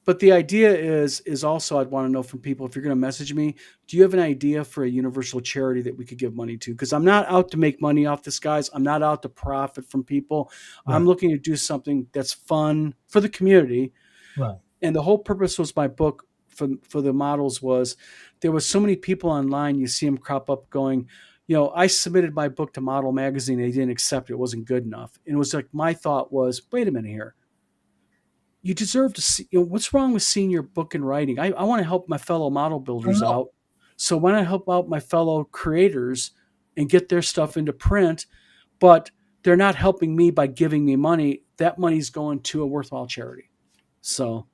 But the idea is also, I'd want to know from people, if you're going to message me, do you have an idea for a universal charity that we could give money to? Because I'm not out to make money off this, guys. I'm not out to profit from people. Right. I'm looking to do something that's fun for the community. Right. And the whole purpose was my book for the models was there was so many people online, you see them crop up going, you know, I submitted my book to Model Magazine. They didn't accept it. It wasn't good enough. And it was like, my thought was, wait a minute here. You deserve to see, you know, what's wrong with seeing your book and writing? I want to help my fellow model builders out. So why not help out my fellow creators and get their stuff into print, but they're not helping me by giving me money. That money's going to a worthwhile charity. So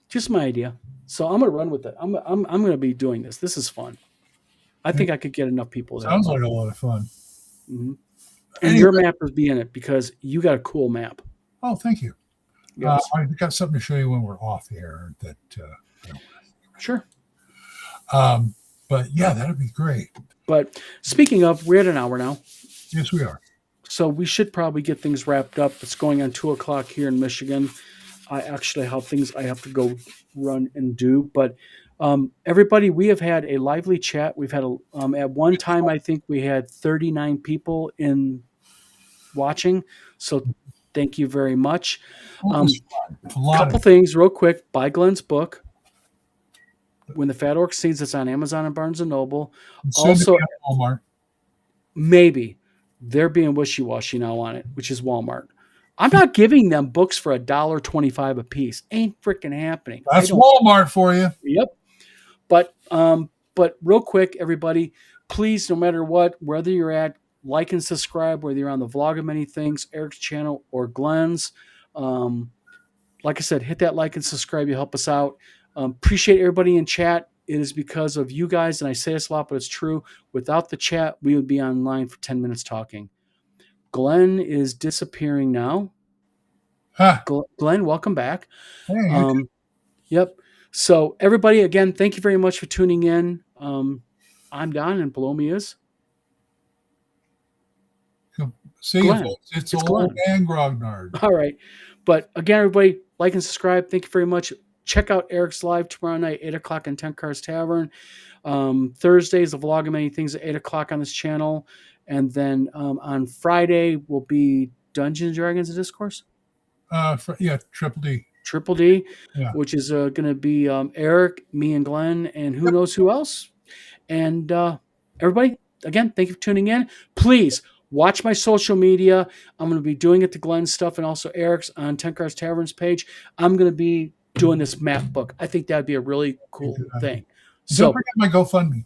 just my idea. So I'm going to run with it. I'm going to be doing this. This is fun. I think I could get enough people. Sounds like a lot of fun. Mm-hmm. And your map would be in it because you got a cool map. Oh, thank you. Yes. I've got something to show you when we're off the air. Sure. But yeah, that'd be great. But speaking of, we're at an hour now. Yes, we are. So we should probably get things wrapped up. It's going on 2:00 here in Michigan. I actually have things I have to go run and do. But everybody, we have had a lively chat. We've had at one time, I think we had 39 people in watching. So thank you very much. A couple things real quick. Buy Glenn's book, When the Fat Orc Sings. It's on Amazon and Barnes & Noble. Also, Walmart. Maybe. They're being wishy-washy now on it, which is Walmart. I'm not giving them books for $1.25 a piece. Ain't freaking happening. That's Walmart for you. Yep. But real quick, everybody, please, no matter what, whether you're at, like and subscribe, whether you're on the Vlog of Many Things, Eric's channel, or Glenn's. Like I said, hit that like and subscribe. You help us out. Appreciate everybody in chat. It is because of you guys, and I say this a lot, but it's true. Without the chat, we would be online for 10 minutes talking. Glenn is disappearing now. Huh. Glenn, welcome back. Hey, yep. So everybody, again, thank you very much for tuning in. I'm Don, and below me is... See you, folks. It's old Glenn. man Grognard. All right. But again, everybody, like and subscribe. Thank you very much. Check out Eric's live tomorrow night, 8 o'clock in 10 Cars Tavern. Thursdays, the Vlog of Many Things at 8 o'clock on this channel. And then on Friday will be Dungeons & Dragons: A Discourse. Triple D. Triple D, yeah. Which is going to be Eric, me, and Glenn, and who knows who else. And everybody, again, thank you for tuning in. Please watch my social media. I'm going to be doing it to Glenn's stuff and also Eric's on 10 Cars Tavern's page. I'm going to be doing this map book. I think that'd be a really cool thing. So don't forget my GoFundMe.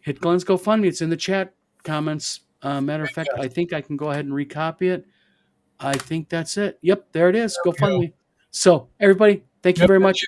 Hit Glenn's GoFundMe. It's in the chat comments. Matter of fact, I think I can go ahead and recopy it. I think that's it. Yep, there it is. GoFundMe. So everybody, thank you very much.